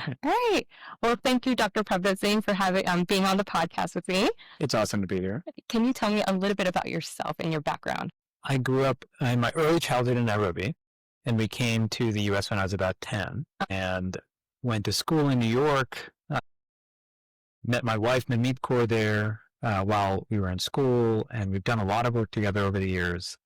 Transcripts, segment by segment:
All right. Well, thank you, Dr. Prabhjot Singh, for being on the podcast with me. It's awesome to be here. Can you tell me a little bit about yourself and your background? I grew up in my early childhood in Nairobi, and we came to the U.S. when I was about 10 and went to school in New York. Met my wife, Manmeet Kaur, there while we were in school, and we've done a lot of work together over the years.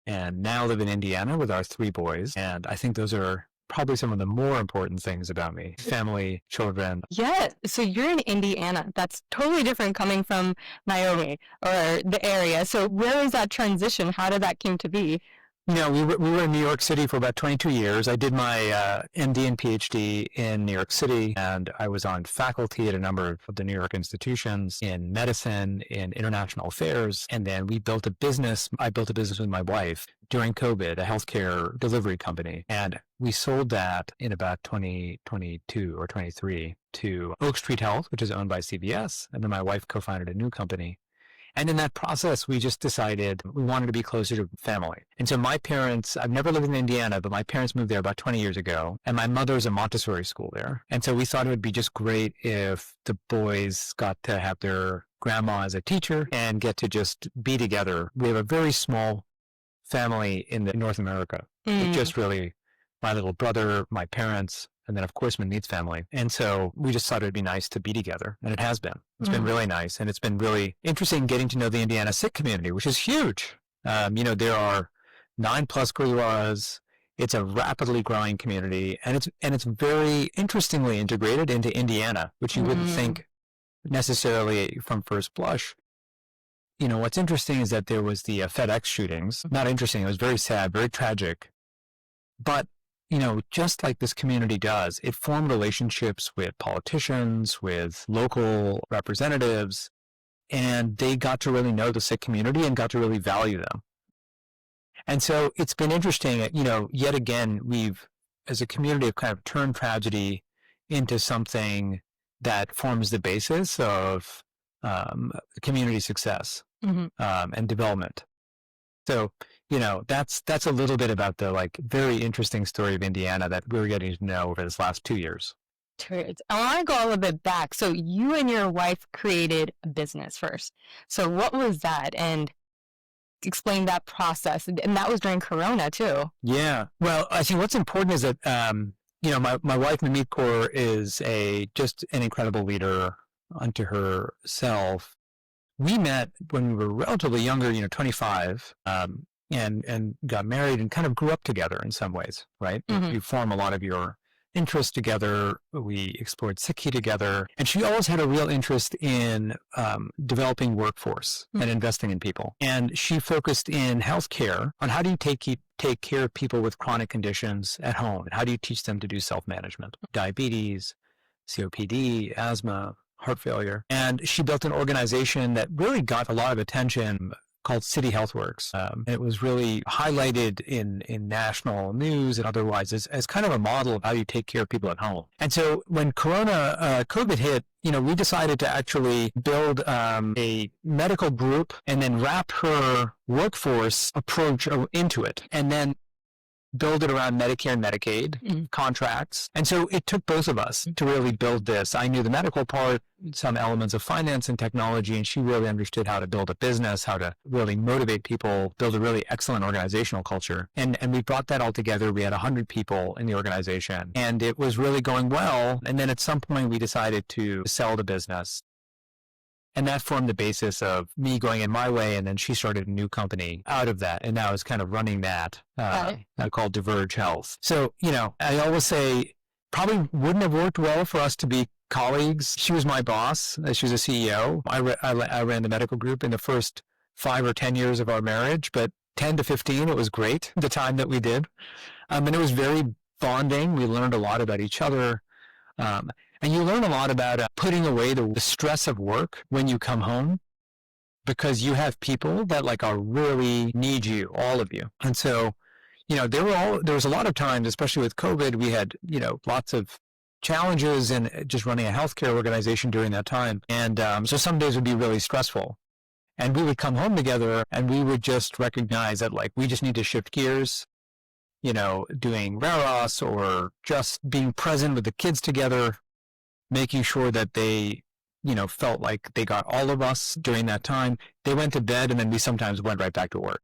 And now live in Indiana with our 3 boys, and I think those are probably some of the more important things about me. Family, children. Yeah, so you're in Indiana. That's totally different coming from Nairobi or the area. So where was that transition? How did that came to be? We were in New York City for about 22 years. I did my MD and PhD in New York City, and I was on faculty at a number of the New York institutions in medicine, in international affairs, and then we built a business. I built a business with my wife during COVID, a healthcare delivery company, and we sold that in about 2022 or 23 to Oak Street Health, which is owned by CVS, and then my wife co-founded a new company. And in that process, we just decided we wanted to be closer to family. And so my parents, I've never lived in Indiana, but my parents moved there about 20 years ago. And my mother's a Montessori school there. And so we thought it would be just great if the boys got to have their grandma as a teacher and get to just be together. We have a very small family in North America. It's just really my little brother, my parents, and then, of course, Manmeet's family. And so we just thought it would be nice to be together. And it has been. It's been really nice. And it's been really interesting getting to know the Indiana Sikh community, which is huge. There are 9+ Gurudwaras. It's a rapidly growing community. And it's very interestingly integrated into Indiana, which you wouldn't think necessarily from first blush. What's interesting is that there was the FedEx shootings. Not interesting. It was very sad, very tragic. But just like this community does, it formed relationships with politicians, with local representatives, and they got to really know the Sikh community and got to really value them. And so it's been interesting, yet again, we've, as a community, have kind of turned tragedy into something that forms the basis of community success and development. So, that's a little bit about the very interesting story of Indiana that we're getting to know over this last 2 years. 2 years. I want to go a little bit back. So you and your wife created a business first. So what was that? And explain that process. And that was during Corona too. Yeah. Well, I think what's important is that, my wife, Manmeet Kaur, is just an incredible leader unto herself. We met when we were relatively younger, 25, and got married and kind of grew up together in some ways, right? You form a lot of your interests together. We explored Sikhi together. And she always had a real interest in developing workforce and investing in people. And she focused in healthcare on how do you take care of people with chronic conditions at home? And how do you teach them to do self-management? Diabetes, COPD, asthma, heart failure. And she built an organization that really got a lot of attention called City Healthworks. It was really highlighted in national news and otherwise as kind of a model of how you take care of people at home. And so when COVID hit, we decided to actually build a medical group and then wrap her workforce approach into it. And then build it around Medicare and Medicaid contracts. And so it took both of us to really build this. I knew the medical part, some elements of finance and technology, and she really understood how to build a business, how to really motivate people, build a really excellent organizational culture. And we brought that all together. We had 100 people in the organization, and it was really going well. And then at some point, we decided to sell the business. And that formed the basis of me going in my way, and then she started a new company out of that, and now is kind of running that called Diverge Health. So, I always say probably wouldn't have worked well for us to be colleagues. She was my boss. She was a CEO. I ran the medical group in the first 5 or 10 years of our marriage, but 10 to 15, it was great, the time that we did. And it was very bonding. We learned a lot about each other. And you learn a lot about putting away the stress of work when you come home, because you have people that are really need you, all of you. And so, there was a lot of times, especially with COVID, we had, lots of challenges in just running a healthcare organization during that time. And so some days would be really stressful. And we would come home together and we would just recognize that we just need to shift gears. doing raros or just being present with the kids together, making sure that they, felt like they got all of us during that time. They went to bed and then we sometimes went right back to work.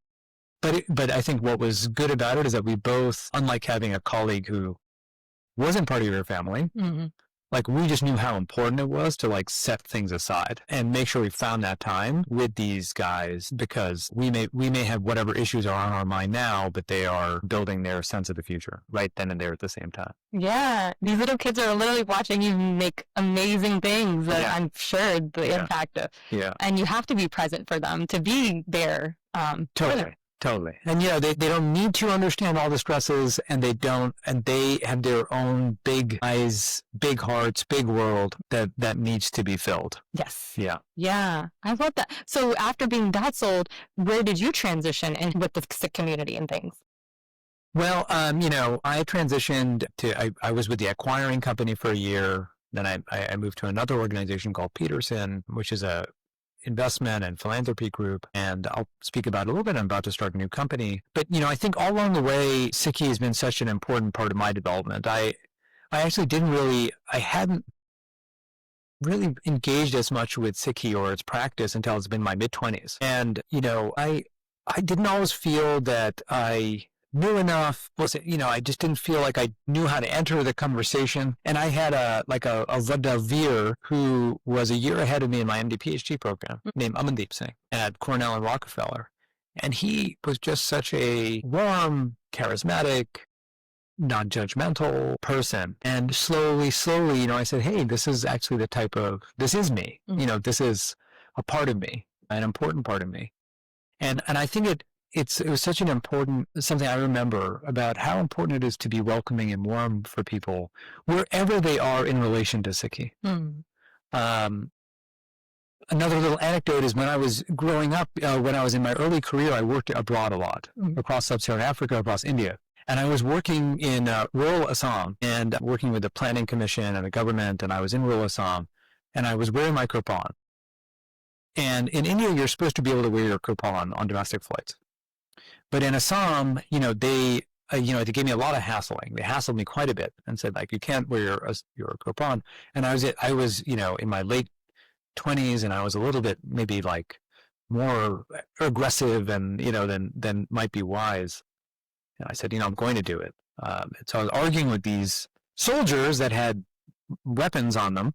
But I think what was good about it is that we both, unlike having a colleague who wasn't part of your family, Mm-hmm. like we just knew how important it was to like set things aside and make sure we found that time with these guys, because we may have whatever issues are on our mind now, but they are building their sense of the future right then and there at the same time. Yeah, these little kids are literally watching you make amazing things that Yeah. I'm sure the impact of. Yeah. And you have to be present for them, to be there. For them. Totally. And they don't need to understand all the stresses, and they have their own big eyes, big hearts, big world that needs to be filled. Yes. Yeah. Yeah. I love that. So after being that sold, where did you transition in with the sick community and things? Well, I transitioned I was with the acquiring company for a year. Then I moved to another organization called Peterson, which is a investment and philanthropy group. And I'll speak about it a little bit. I'm about to start a new company. But, I think all along the way, Sikhi has been such an important part of my development. I actually I hadn't really engaged as much with Sikhi or its practice until it's been my mid-20s. And, I didn't always feel that I knew enough. I just didn't feel like I knew how to enter the conversation. And I had a Vadavir who was a year ahead of me in my MD PhD program, named Amandeep Singh at Cornell and Rockefeller. And he was just such a warm, charismatic, non-judgmental person. And slowly, I said, hey, this is actually this is me. Mm-hmm. This is a part of me, an important part of me. And I think it was such an important, something I remember about how important it is to be welcoming and warm for people wherever they are in relation to Sikhi. Another little anecdote is when I was growing up, when I was in my early career, I worked abroad a lot, across sub-Saharan Africa, across India. And I was working in rural Assam and working with the planning commission and the government, and I was in rural Assam, and I was wearing my kirpan. And in India, you're supposed to be able to wear your kirpan on domestic flights. But in Assam, they gave me a lot of hassling. They hassled me quite a bit and said, like, you can't wear your kirpan. And I was, in my late 20s, and I was a little bit maybe like more aggressive and, than might be wise. And I said, I'm going to do it. So I was arguing with these soldiers that had weapons on them.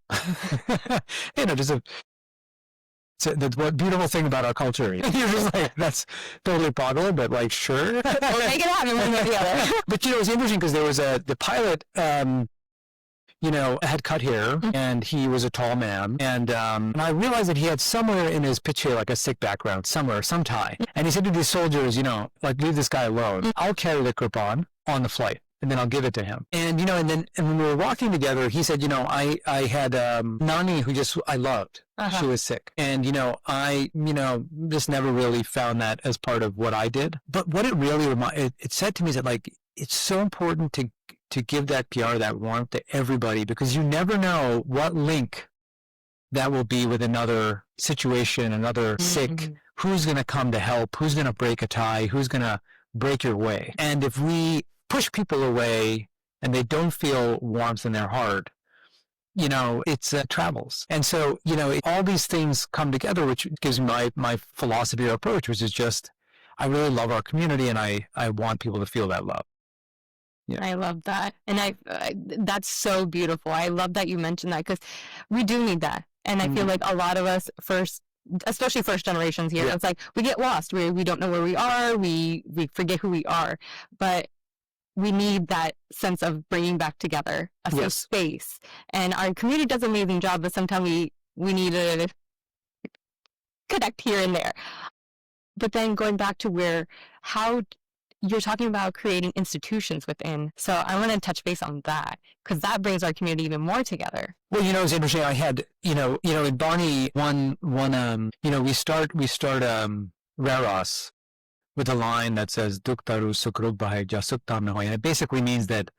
The beautiful thing about our culture. You're just like, that's totally popular, but like, sure. We'll make it happen one way or the other. But, it was interesting because there was the pilot, had cut hair, and he was a tall man. And I realized that he had somewhere in his picture, like a Sikh background, somewhere, some tie. And he said to these soldiers, leave this guy alone. I'll carry the kirpan on the flight, and then I'll give it to him. And, and when we were walking together, he said, I had Nani who I loved. Uh-huh. She was sick. And, I, just never really found that as part of what I did. But what it really it said to me is that, like, it's so important to give that PR, that warmth to everybody, because you never know what link that will be with another situation, another sick, who's going to come to help, who's going to break a tie, who's going to break your way. And if we push people away and they don't feel warmth in their heart, it's travels. And so, all these things come together, which gives me my philosophy or approach, which is just, I really love our community, and I want people to feel that love. Yeah. I love that. And that's so beautiful. I love that you mentioned that, because we do need that. And I feel like a lot of us especially first generations here, it's like we get lost. We don't know where we are. We forget who we are. But we need that sense of bringing back together a safe space. And our community does an amazing job, but sometimes we need to connect here and there. But then going back to how you're talking about creating institutions within. So I want to touch base on that, because that brings our community even more together. Well, it's interesting. I had, in Barney, we start Raros with a line that says, Duktaru sukrub bhai jasukta mein hoy. And it basically means that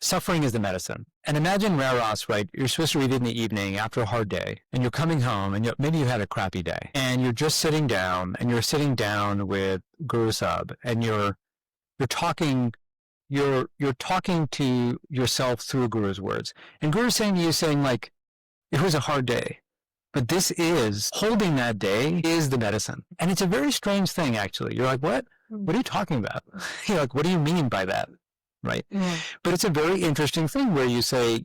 suffering is the medicine. And imagine Raros, right? You're supposed to read it in the evening after a hard day, and you're coming home, and maybe you had a crappy day, and you're just sitting down, and you're sitting down with Guru Sahib, and you're you're talking to yourself through Guru's words. And Guru's saying to you, saying like, it was a hard day, but this is, holding that day is the medicine. And it's a very strange thing, actually. You're like, what? What are you talking about? You're like, what do you mean by that? Right? Mm. But it's a very interesting thing where you say,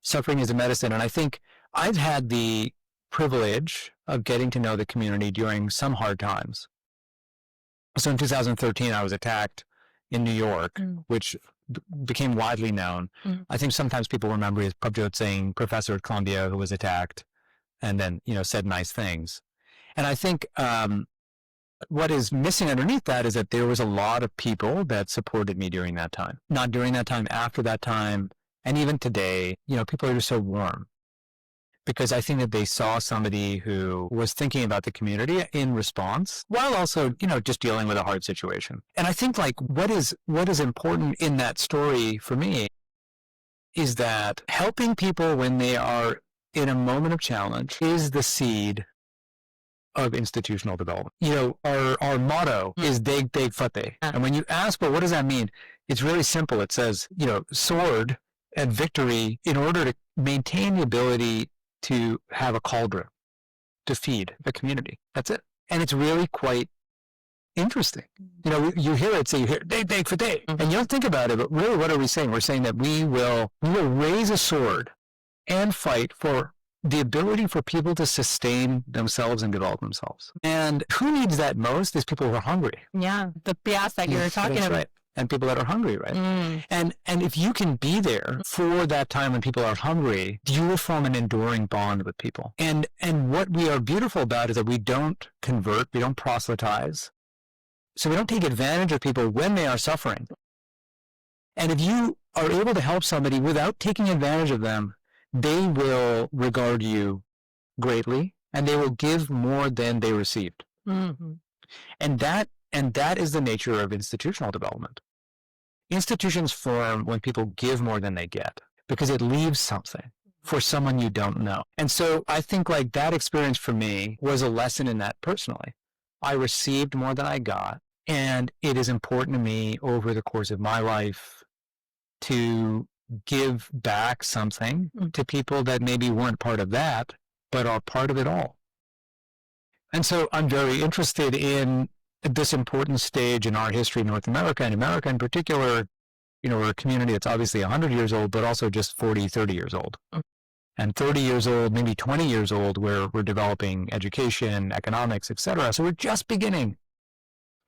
suffering is a medicine. And I think I've had the privilege of getting to know the community during some hard times. So in 2013, I was attacked in New York, which became widely known. I think sometimes people remember as Prabhjot Singh, professor at Columbia, who was attacked and then, said nice things. And I think what is missing underneath that is that there was a lot of people that supported me during that time. Not during that time, after that time, and even today, people are just so warm. Because I think that they saw somebody who was thinking about the community in response, while also, just dealing with a hard situation. And I think like what is important in that story for me is that helping people when they are in a moment of challenge is the seed of institutional development. Our motto is Deg Deg Fateh. And when you ask, well, what does that mean? It's really simple. It says, sword and victory in order to maintain the ability to have a cauldron to feed the community. That's it. And it's really quite interesting. You hear it, say you hear Deg Deg Fateh, and you don't think about it, but really what are we saying? We're saying that we will raise a sword and fight for the ability for people to sustain themselves and develop themselves. And who needs that most is people who are hungry. Yeah, the pias that you were talking about. Right. And people that are hungry, right? And if you can be there for that time when people are hungry, you will form an enduring bond with people. And what we are beautiful about is that we don't convert, we don't proselytize. So we don't take advantage of people when they are suffering. And if you are able to help somebody without taking advantage of them, they will regard you greatly, and they will give more than they received. Mm-hmm. And that is the nature of institutional development. Institutions form when people give more than they get, because it leaves something for someone you don't know. And so I think like that experience for me was a lesson in that personally. I received more than I got, and it is important to me over the course of my life to give back something to people that maybe weren't part of that, but are part of it all. And so I'm very interested in this important stage in our history in North America, and America in particular. We're a community that's obviously 100 years old, but also just 40, 30 years old. And 30 years old, maybe 20 years old, where we're developing education, economics, etc. So we're just beginning.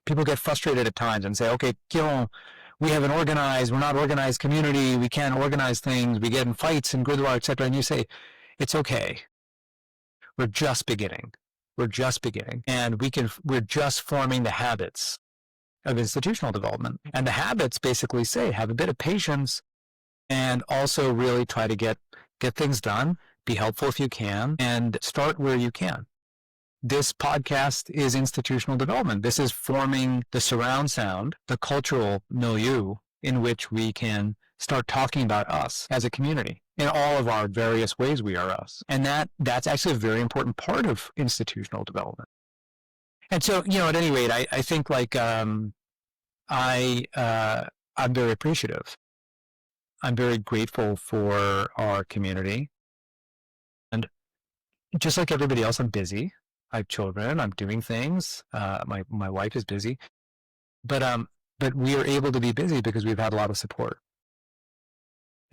People get frustrated at times and say, okay, we're not organized community, we can't organize things, we get in fights and gurdwara, etc. And you say, it's okay. We're just beginning. And we're just forming the habits of institutional development. And the habits basically say, have a bit of patience and also really try to get things done, be helpful if you can, and start where you can. This podcast is institutional development. This is forming the surround sound, the cultural milieu in which we can start talking about us as a community in all of our various ways we are us. And that's actually a very important part of institutional development. And so, at any rate, I think like I'm very appreciative. I'm very grateful for our community. And just like everybody else, I'm busy. I have children. I'm doing things. My wife is busy. But we are able to be busy because we've had a lot of support.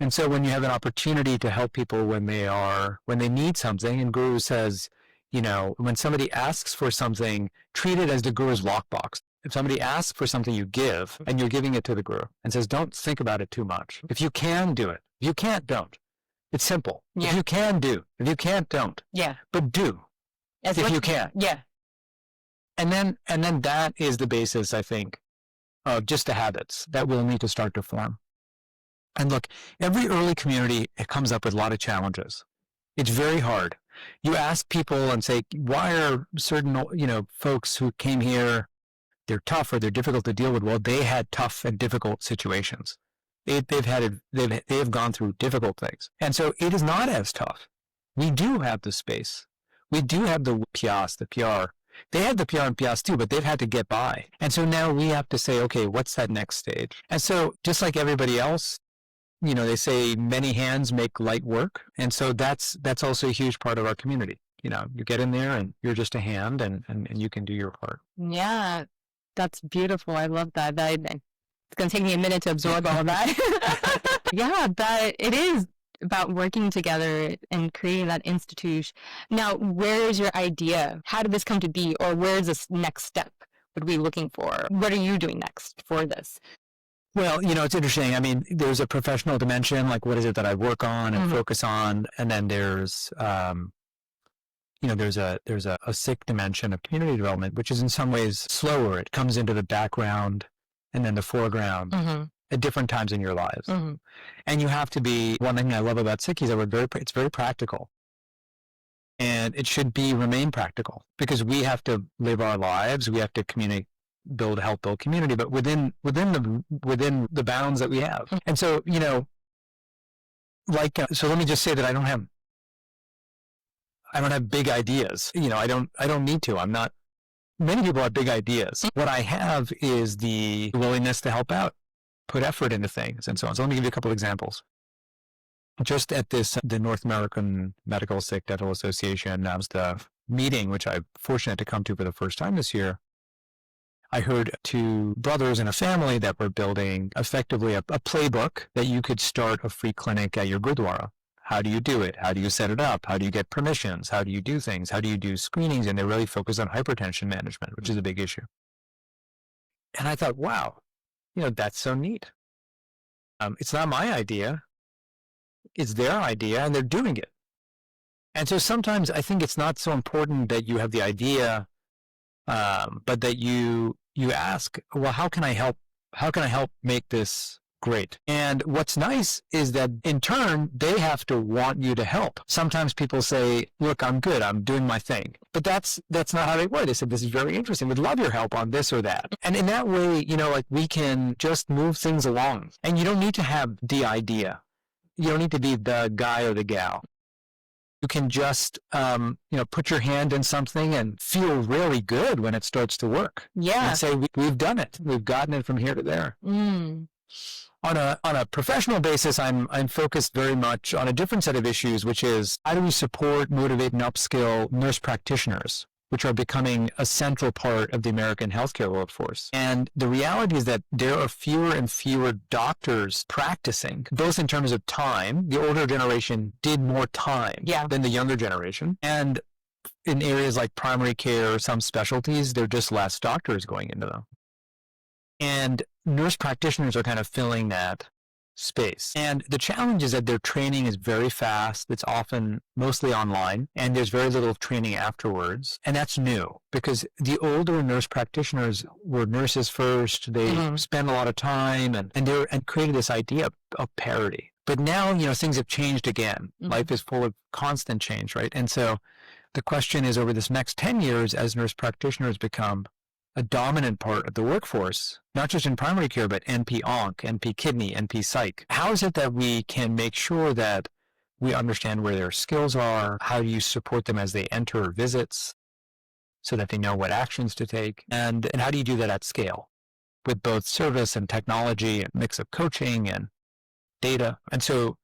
And so when you have an opportunity to help people when they need something, and Guru says, when somebody asks for something, treat it as the Guru's lockbox. If somebody asks for something, you give, and you're giving it to the Guru, and says, don't think about it too much. If you can, do it. If you can't, don't. It's simple. Yeah. If you can, do. If you can't, don't. Yeah. But do. If you can. Yeah. And then that is the basis, I think, of just the habits that we'll need to start to form. And look, every early community, it comes up with a lot of challenges. It's very hard. You ask people and say, why are certain, folks who came here, they're tough or they're difficult to deal with? Well, they had tough and difficult situations. They have gone through difficult things. And so it is not as tough. We do have the space. We do have the pias, the PR. They had the PR and PS too, but they've had to get by. And so now we have to say, okay, what's that next stage? And so just like everybody else, they say many hands make light work. And so that's also a huge part of our community. You get in there and you're just a hand and you can do your part. Yeah, that's beautiful. I love that. It's going to take me a minute to absorb all of that. Yeah, but it is about working together and creating that institution. Now, where is your idea? How did this come to be? Or where's this next step? What are we looking for? What are you doing next for this? Well, it's interesting. I mean, there's a professional dimension, like what is it that I work on and focus on? And then there's, there's a sick dimension of community development, which is in some ways slower. It comes into the background and then the foreground at different times in your lives. And you have to be, one thing I love about Sick is that it's very practical. And it should remain practical because we have to live our lives. We have to help build community, but within the bounds that we have. And so, so let me just say that I don't have big ideas. I don't need to. Many people have big ideas. What I have is the willingness to help out, put effort into things and so on. So let me give you a couple examples. Just at the North American Medical Sick Dental Association, NASMDA meeting, which I'm fortunate to come to for the first time this year, I heard two brothers in a family that were building effectively a playbook that you could start a free clinic at your Gurdwara. How do you do it? How do you set it up? How do you get permissions? How do you do things? How do you do screenings? And they're really focused on hypertension management, which is a big issue. And I thought, wow, that's so neat. It's not my idea. It's their idea, and they're doing it. And so sometimes I think it's not so important that you have the idea, but that you ask, well, how can I help? How can I help make this great? And what's nice is that in turn, they have to want you to help. Sometimes people say, look, I'm good. I'm doing my thing. But that's not how they were. They said, this is very interesting. We'd love your help on this or that. And in that way, we can just move things along. And you don't need to have the idea. You don't need to be the guy or the gal. You can just, put your hand in something and feel really good when it starts to work. Yeah. And say, we've done it. We've gotten it from here to there. On a professional basis, I'm focused very much on a different set of issues, which is how do we support, motivate, and upskill nurse practitioners, which are becoming a central part of the American healthcare workforce. And the reality is that there are fewer and fewer doctors practicing, both in terms of time. The older generation did more time than the younger generation. And in areas like primary care or some specialties, there are just less doctors going into them. And nurse practitioners are kind of filling that space. And the challenge is that their training is very fast. It's often mostly online, and there's very little training afterwards. And that's new because the older nurse practitioners were nurses first. They spent a lot of time and created this idea of parity. But now, things have changed again. Life is full of constant change, right? And so the question is, over this next 10 years, as nurse practitioners become a dominant part of the workforce, not just in primary care, but NP-ONC, NP-Kidney, NP-Psych. How is it that we can make sure that we understand where their skills are? How do you support them as they enter visits so that they know what actions to take? And how do you do that at scale with both service and technology and mix of coaching and data? And so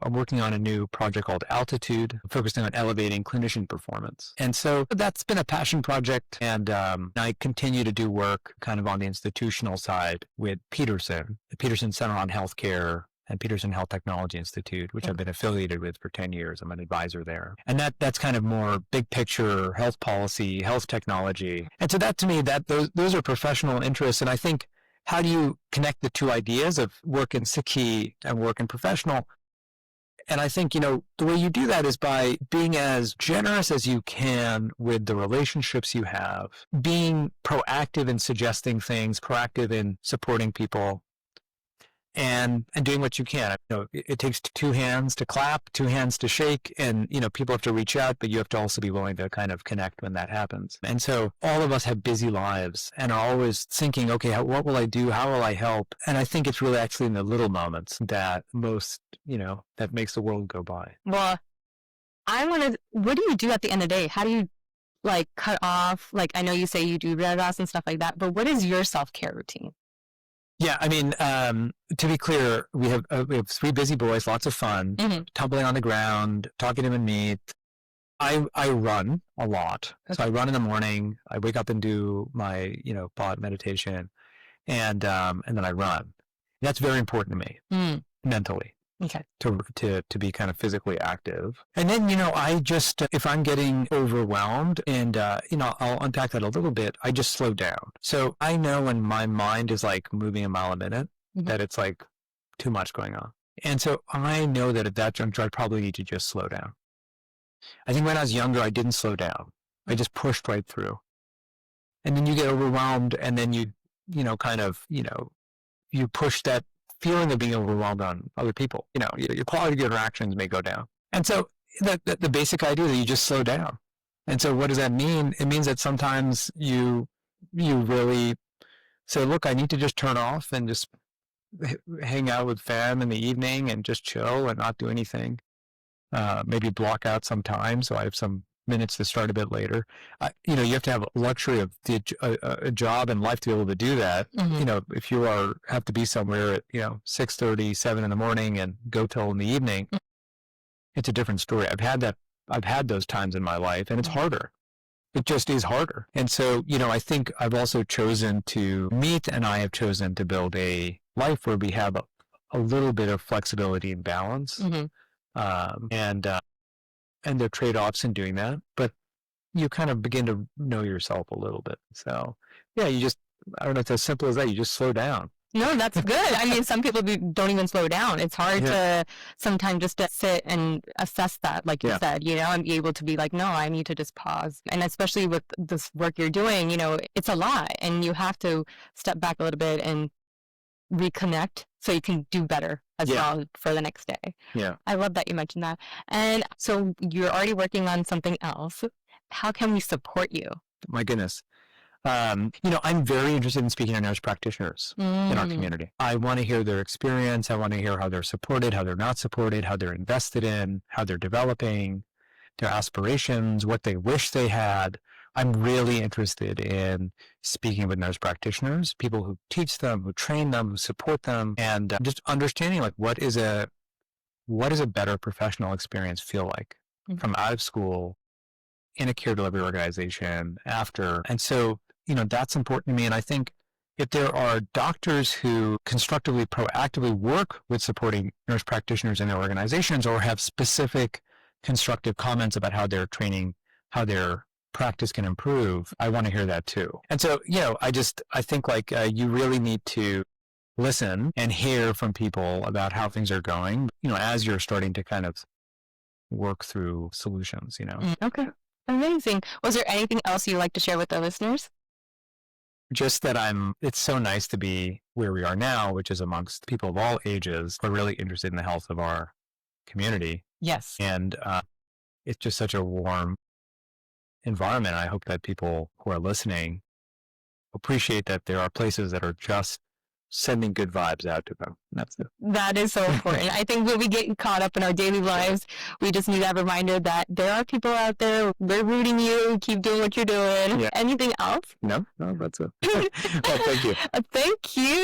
I'm working on a new project called Altitude, focusing on elevating clinician performance. And so that's been a passion project. And I continue to do work kind of on the institutional side with Peterson, the Peterson Center on Healthcare and Peterson Health Technology Institute, which I've been affiliated with for 10 years. I'm an advisor there. And that's kind of more big picture health policy, health technology. And so that to me, those are professional interests. And I think, how do you connect the two ideas of work in Sikhi and work in professional? And I think, the way you do that is by being as generous as you can with the relationships you have, being proactive in suggesting things, proactive in supporting people, and doing what you can. It takes two hands to clap, two hands to shake, and, people have to reach out, but you have to also be willing to kind of connect when that happens. And so all of us have busy lives and are always thinking, okay, what will I do? How will I help? And I think it's really actually in the little moments that that makes the world go by. Well, what do you do at the end of the day? How do you like cut off? Like, I know you say you do red dots and stuff like that, but what is your self-care routine? Yeah, I mean, to be clear, we have 3 busy boys, lots of fun, tumbling on the ground, talking to them in meet. I run a lot. Okay. So I run in the morning. I wake up and do my, pod meditation, and then I run. That's very important to me mentally. Okay. To be kind of physically active. And then, I just, if I'm getting overwhelmed and, I'll unpack that a little bit, I just slow down. So I know when my mind is like moving a mile a minute, that it's like too much going on. And so I know that at that juncture, I probably need to just slow down. I think when I was younger, I didn't slow down. I just pushed right through. And then you get overwhelmed, and then you push that feeling of being overwhelmed on other people. Your quality of interactions may go down. And so the basic idea that you just slow down. And so what does that mean? It means that sometimes you really say, look, I need to just turn off and just hang out with fam in the evening and just chill and not do anything. Maybe block out some time so I have some minutes to start a bit later. You have to have a luxury of a job and life to be able to do that. If you have to be somewhere at 6:30, 7 in the morning and go till in the evening, it's a different story. I've had those times in my life, and it's harder. It just is harder. And so, I think I've also chosen to meet, and I have chosen to build a life where we have a little bit of flexibility and balance. And there are trade-offs in doing that, but you kind of begin to know yourself a little bit. So, yeah, I don't know, it's as simple as that. You just slow down. No, that's good. I mean, some people don't even slow down. It's hard to sometimes just to sit and assess that, like you said, and be able to be like, no, I need to just pause. And especially with this work you're doing, it's a lot, and you have to step back a little bit and reconnect so you can do better as well for the next day. Yeah. I love that you mentioned that. And so you're already working on something else. How can we support you? My goodness. I'm very interested in speaking to nurse practitioners in our community. I want to hear their experience. I want to hear how they're supported, how they're not supported, how they're invested in, how they're developing, their aspirations, what they wish they had. I'm really interested in speaking with nurse practitioners, people who teach them, who train them, who support them, and just understanding like what does a better professional experience feel like from out of school in a care delivery organization after. And so, that's important to me. And I think if there are doctors who constructively, proactively work with supporting nurse practitioners in their organizations or have specific constructive comments about how their training, how their practice can improve, I want to hear that too. And so, I think like you really need to listen and hear from people about how things are going, as you're starting to kind of work through solutions, Okay. Amazing. Was there anything else you'd like to share with the listeners? Just that it's so nice to be where we are now, which is amongst people of all ages who are really interested in the health of our community. Yes. And it's just such a warm environment. I hope that people who are listening appreciate that there are places that are just sending good vibes out to them. That's it. That is so important. I think when we get caught up in our daily lives, we just need that reminder that there are people out there. We're rooting you. Keep doing what you're doing. Yeah. Anything else? No, that's it. Well, thank you. Thank you.